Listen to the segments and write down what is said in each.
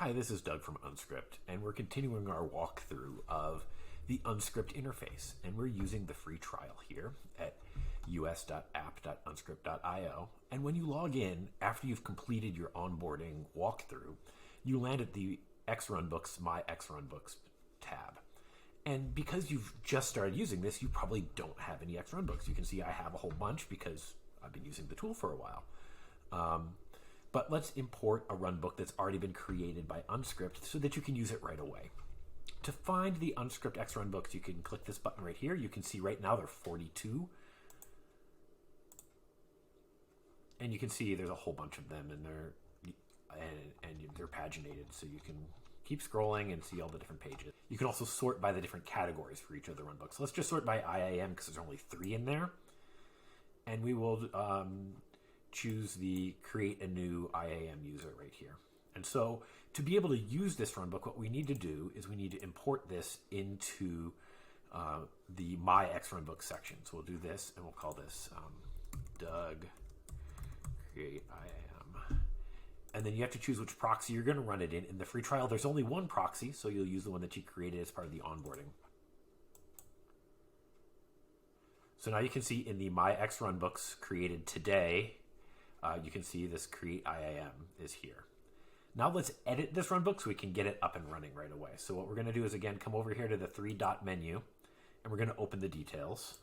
Hi, this is Doug from unSkript, and we're continuing our walkthrough of the unSkript interface, and we're using the free trial here at us.app.unskrpt.io. And when you log in, after you've completed your onboarding walkthrough, you land at the xRunBooks, My xRunBooks tab. And because you've just started using this, you probably don't have any xRunBooks. You can see I have a whole bunch because I've been using the tool for a while. But let's import a runbook that's already been created by unSkript so that you can use it right away. To find the unSkript xRunBooks, you can click this button right here. You can see right now there are 42. And you can see there's a whole bunch of them, and they're paginated, so you can keep scrolling and see all the different pages. You can also sort by the different categories for each of the runbooks. So let's just sort by IAM because there's only 3 in there. And we will choose the create a new IAM user right here. And so to be able to use this runbook, what we need to do is we need to import this into the My xRunBooks section. So we'll do this, and we'll call this Doug create IAM. And then you have to choose which proxy you're going to run it in. In the free trial, there's only one proxy, so you'll use the one that you created as part of the onboarding. So now you can see in the My xRunBooks created today, you can see this create IAM is here. Now let's edit this runbook so we can get it up and running right away. So what we're going to do is, again, come over here to the 3-dot menu, and we're going to open the details.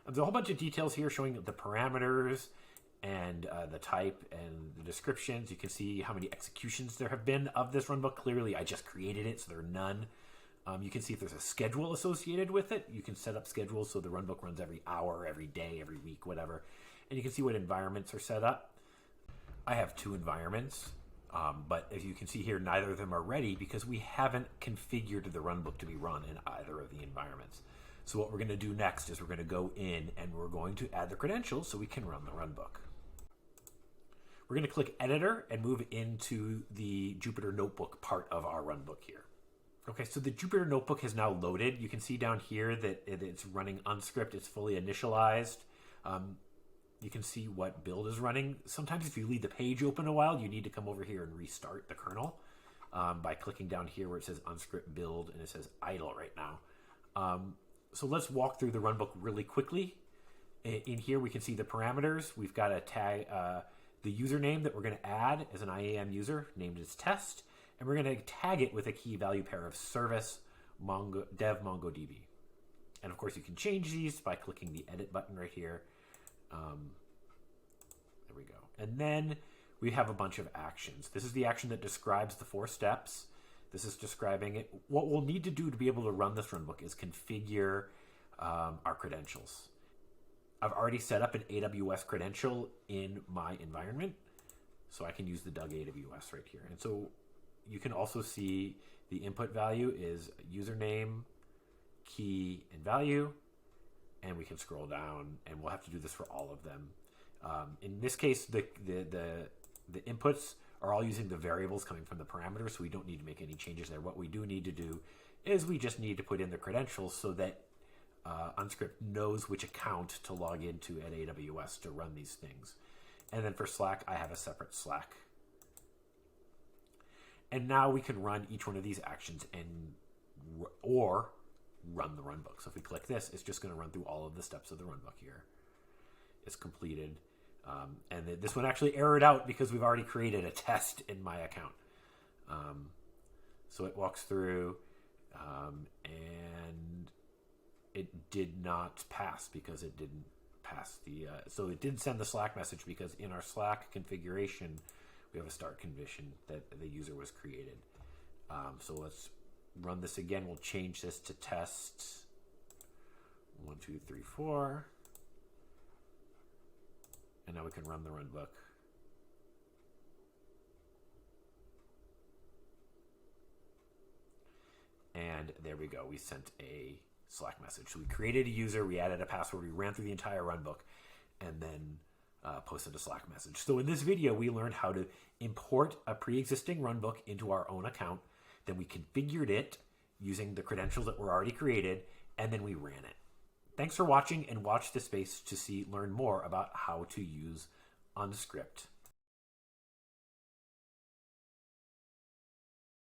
And there's a whole bunch of details here showing the parameters and the type and the descriptions. You can see how many executions there have been of this runbook. Clearly, I just created it, so there are none. You can see if there's a schedule associated with it. You can set up schedules so the runbook runs every hour, every day, every week, whatever. And you can see what environments are set up. I have 2 environments, but as you can see here, neither of them are ready because we haven't configured the runbook to be run in either of the environments. So what we're going to do next is we're going to go in and we're going to add the credentials so we can run the runbook. We're going to click Editor and move into the Jupyter Notebook part of our runbook here. Okay, so the Jupyter Notebook has now loaded. You can see down here that it's running unSkript. It's fully initialized. You can see what build is running. Sometimes if you leave the page open a while, you need to come over here and restart the kernel by clicking down here where it says unSkript build and it says idle right now. So let's walk through the runbook really quickly. In here we can see the parameters. We've got a tag, the username that we're going to add as an IAM user named as test. And we're going to tag it with a key value pair of service dev MongoDB. And of course you can change these by clicking the edit button right here. There we go. And then we have a bunch of actions. This is the action that describes the 4 steps. This is describing it. What we'll need to do to be able to run this runbook is configure our credentials. I've already set up an AWS credential in my environment, so I can use the Doug AWS right here. And so you can also see the input value is username, key, and value. And we can scroll down, and we'll have to do this for all of them. In this case, the inputs are all using the variables coming from the parameters, so we don't need to make any changes there. What we do need to do is we just need to put in the credentials so that unSkript knows which account to log into at AWS to run these things. And then for Slack, I have a separate Slack. And now we can run each one of these actions or run the runbook. So if we click this, it's just going to run through all of the steps of the runbook here. It's completed. And this one actually errored out because we've already created a test in my account. So it walks through and it did not pass because it didn't pass the... so it didn't send the Slack message because in our Slack configuration, we have a start condition that the user was created. So let's run this again. We'll change this to test 1, 2, 3, 4. And now we can run the runbook. And there we go. We sent a Slack message. So we created a user, we added a password, we ran through the entire runbook, and then posted a Slack message. So in this video, we learned how to import a pre-existing runbook into our own account. Then we configured it using the credentials that were already created, and then we ran it. Thanks for watching, and watch this space to learn more about how to use unSkript.